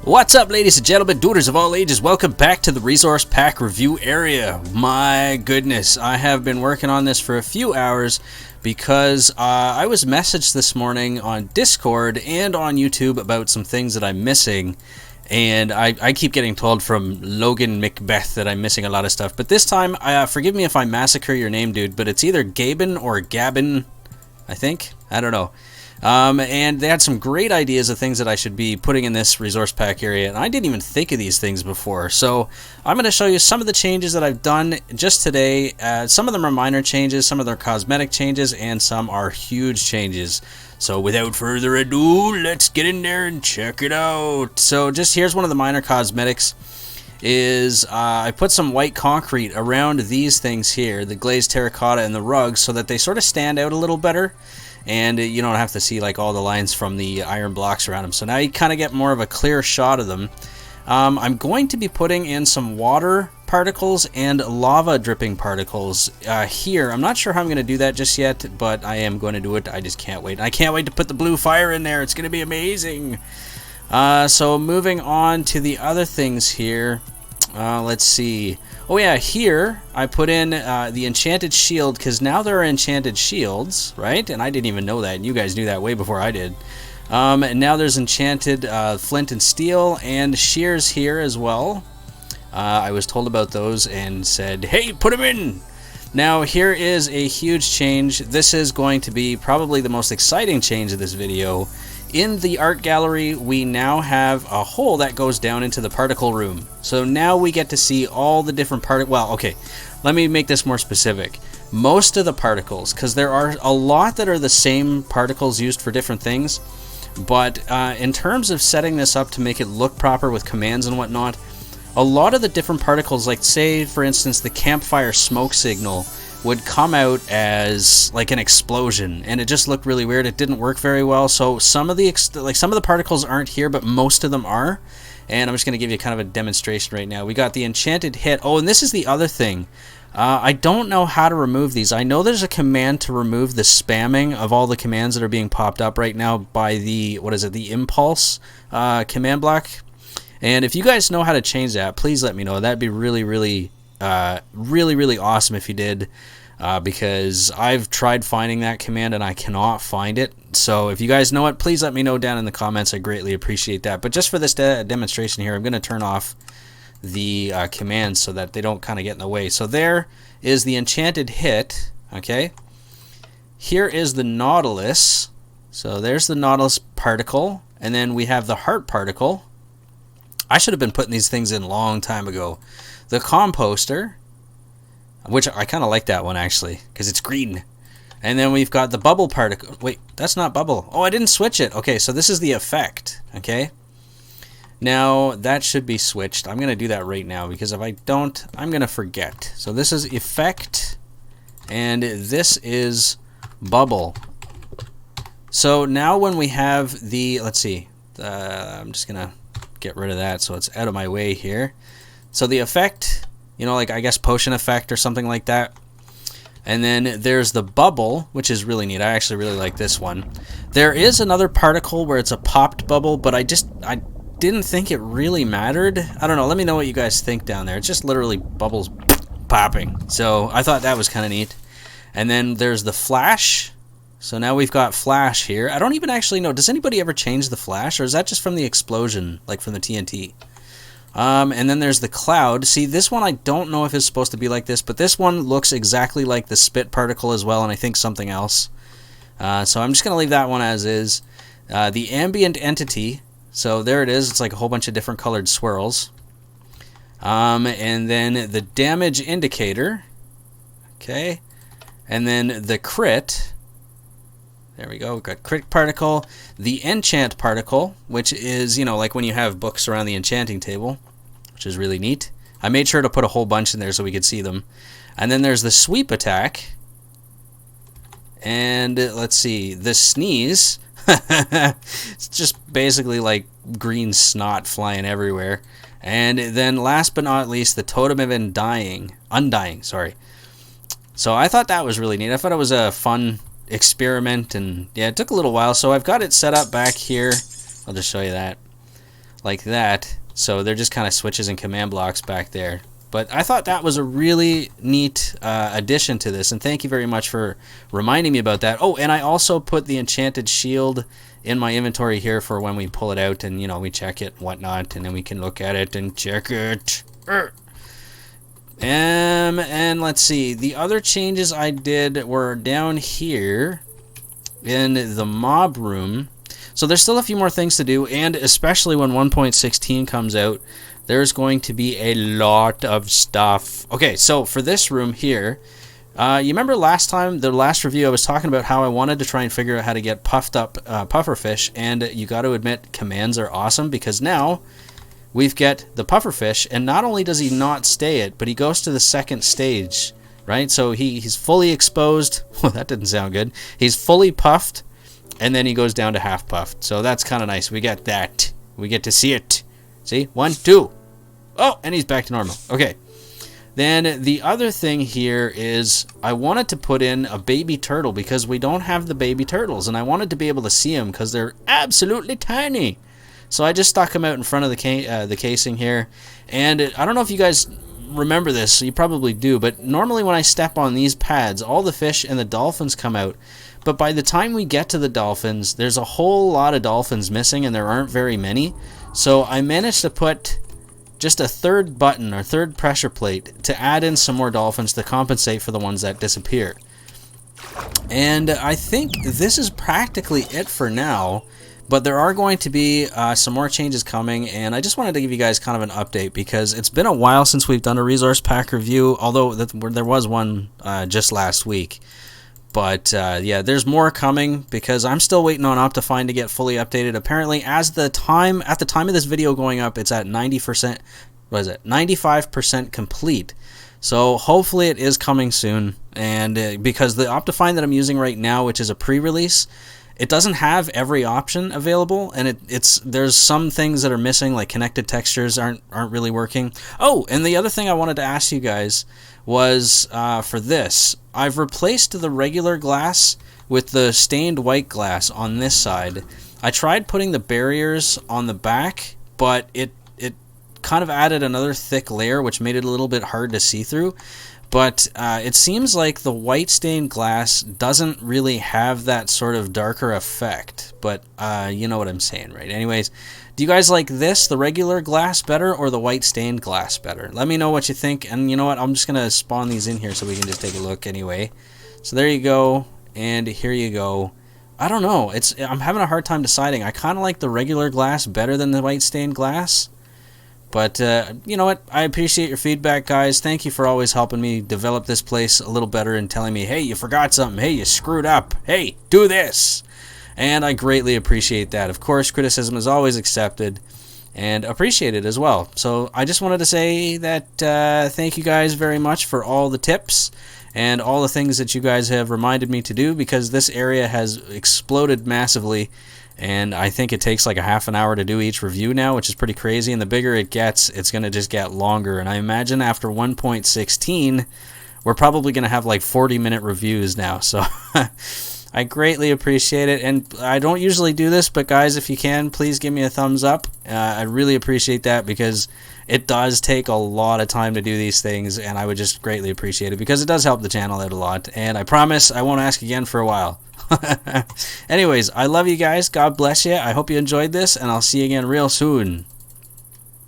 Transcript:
What's up, ladies and gentlemen, dudes of all ages? Welcome back to the resource pack review area. My goodness, I have been working on this for a few hours because I was messaged this morning on Discord and on YouTube about some things that I'm missing. And I keep getting told from Logan Macbeth that I'm missing a lot of stuff. But this time, forgive me if I massacre your name, dude, but it's either Gabin or Gabin, I think. I don't know. And they had some great ideas of things that I should be putting in this resource pack area, and I didn't even think of these things before. So I'm going to show you some of the changes that I've done just today. Some of them are minor changes, some of them are cosmetic changes, and some are huge changes. So without further ado, let's get in there and check it out. So just here's one of the minor cosmetics. I put some white concrete around these things here, the glazed terracotta and the rugs, so that they sort of stand out a little better. And you don't have to see like all the lines from the iron blocks around them. So now you kind of get more of a clear shot of them. I'm going to be putting in some water particles and lava dripping particles here. I'm not sure how I'm going to do that just yet, but I am going to do it. I just can't wait. I can't wait to put the blue fire in there. It's going to be amazing. So moving on to the other things here. Let's see. Oh yeah, here I put in the enchanted shield, because now there are enchanted shields, right? And I didn't even know that, and you guys knew that way before I did. And now there's enchanted flint and steel and shears here as well. I was told about those and said, hey, put them in! Now here is a huge change. This is going to be probably the most exciting change of this video. In the art gallery, we now have a hole that goes down into the particle room. So now we get to see all the different particles. Well, okay, let me make this more specific. Most of the particles, because there are a lot that are the same particles used for different things, but in terms of setting this up to make it look proper with commands and whatnot, a lot of the different particles, like say, for instance, the campfire smoke signal, would come out as like an explosion, and it just looked really weird. It didn't work very well. So some of the particles aren't here, but most of them are. And I'm just going to give you kind of a demonstration right now. We got the enchanted hit. Oh, and this is the other thing. I don't know how to remove these. I know there's a command to remove the spamming of all the commands that are being popped up right now by the, what is it, the impulse command block. And if you guys know how to change that, please let me know. That'd be really, really awesome if you did, because I've tried finding that command and I cannot find it. So if you guys know it, please let me know down in the comments. I greatly appreciate that. But just for this demonstration here, I'm going to turn off the commands so that they don't kind of get in the way. So there is the enchanted hit. Okay, here is the nautilus. So there's the nautilus particle, and then we have the heart particle. I should have been putting these things in a long time ago. The composter, which I kind of like that one actually, because it's green. And then we've got the bubble particle. Wait, that's not bubble. Oh, I didn't switch it. Okay, so this is the effect. Okay. Now that should be switched. I'm going to do that right now, because if I don't, I'm going to forget. So this is effect, and this is bubble. So now when we have the, let's see, I'm just going to get rid of that so it's out of my way here. So the effect, you know, like I guess potion effect or something like that. And then there's the bubble, which is really neat. I actually really like this one. There is another particle where it's a popped bubble, but I didn't think it really mattered. I don't know. Let me know what you guys think down there. It's just literally bubbles popping. So I thought that was kind of neat. And then there's the flash. So now we've got flash here. I don't even actually know. Does anybody ever change the flash, or is that just from the explosion, like from the TNT? And then there's the cloud. See, this one I don't know if it's supposed to be like this, but this one looks exactly like the spit particle as well, and I think something else. So I'm just going to leave that one as is. The ambient entity. So there it is. It's like a whole bunch of different colored swirls. And then the damage indicator. Okay. And then the crit. There we go. We've got crit particle, the enchant particle, which is, you know, like when you have books around the enchanting table, which is really neat. I made sure to put a whole bunch in there so we could see them. And then there's the sweep attack. And let's see, the sneeze. It's just basically like green snot flying everywhere. And then last but not least, the totem of undying, sorry. So I thought that was really neat. I thought it was a fun experiment, and yeah, it took a little while. So I've got it set up back here. I'll just show you that. like that. So they're just kind of switches and command blocks back there. But I thought that was a really neat addition to this, and thank you very much for reminding me about that. Oh, and I also put the enchanted shield in my inventory here for when we pull it out and, you know, we check it and whatnot, and then we can look at it and check it. And let's see, the other changes I did were down here in the mob room. So there's still a few more things to do, and especially when 1.16 comes out, there's going to be a lot of stuff. Okay, so for this room here, you remember last time, the last review, I was talking about how I wanted to try and figure out how to get puffed up pufferfish, and you got to admit, commands are awesome, because now we've got the pufferfish, and not only does he not stay it, but he goes to the second stage, right? So he's fully exposed. Well, that didn't sound good. He's fully puffed, and then he goes down to half puffed. So that's kind of nice. We got that. We get to see it. See? 1, 2. Oh, and he's back to normal. Okay. Then the other thing here is I wanted to put in a baby turtle because we don't have the baby turtles, and I wanted to be able to see them because they're absolutely tiny. So I just stuck them out in front of the casing here, and I don't know if you guys remember this, you probably do, but normally when I step on these pads, all the fish and the dolphins come out, but by the time we get to the dolphins, there's a whole lot of dolphins missing, and there aren't very many. So I managed to put just a third button or third pressure plate to add in some more dolphins to compensate for the ones that disappear. And I think this is practically it for now, but there are going to be some more changes coming, and I just wanted to give you guys kind of an update because it's been a while since we've done a resource pack review, although there was one just last week. But yeah, there's more coming because I'm still waiting on Optifine to get fully updated. Apparently, at the time of this video going up, it's at 90%. What is it? 95% complete. So hopefully it is coming soon. And because the Optifine that I'm using right now, which is a pre-release, it doesn't have every option available, and there's some things that are missing, like connected textures aren't really working. Oh, and the other thing I wanted to ask you guys was for this, I've replaced the regular glass with the stained white glass on this side. I tried putting the barriers on the back, but it kind of added another thick layer, which made it a little bit hard to see through. But it seems like the white stained glass doesn't really have that sort of darker effect. But you know what I'm saying, right? Anyways, do you guys like this, the regular glass, better, or the white stained glass better? Let me know what you think. And you know what? I'm just going to spawn these in here so we can just take a look anyway. So there you go. And here you go. I don't know. I'm having a hard time deciding. I kind of like the regular glass better than the white stained glass. But, you know what? I appreciate your feedback, guys. Thank you for always helping me develop this place a little better and telling me, hey, you forgot something. Hey, you screwed up. Hey, do this. And I greatly appreciate that. Of course, criticism is always accepted and appreciated as well. So I just wanted to say that thank you guys very much for all the tips and all the things that you guys have reminded me to do, because this area has exploded massively. And I think it takes like a half an hour to do each review now, which is pretty crazy. And the bigger it gets, it's going to just get longer. And I imagine after 1.16, we're probably going to have like 40-minute reviews now. So I greatly appreciate it. And I don't usually do this, but guys, if you can, please give me a thumbs up. I really appreciate that because it does take a lot of time to do these things. And I would just greatly appreciate it because it does help the channel out a lot. And I promise I won't ask again for a while. Anyways, I love you guys. God bless you. I hope you enjoyed this, and I'll see you again real soon.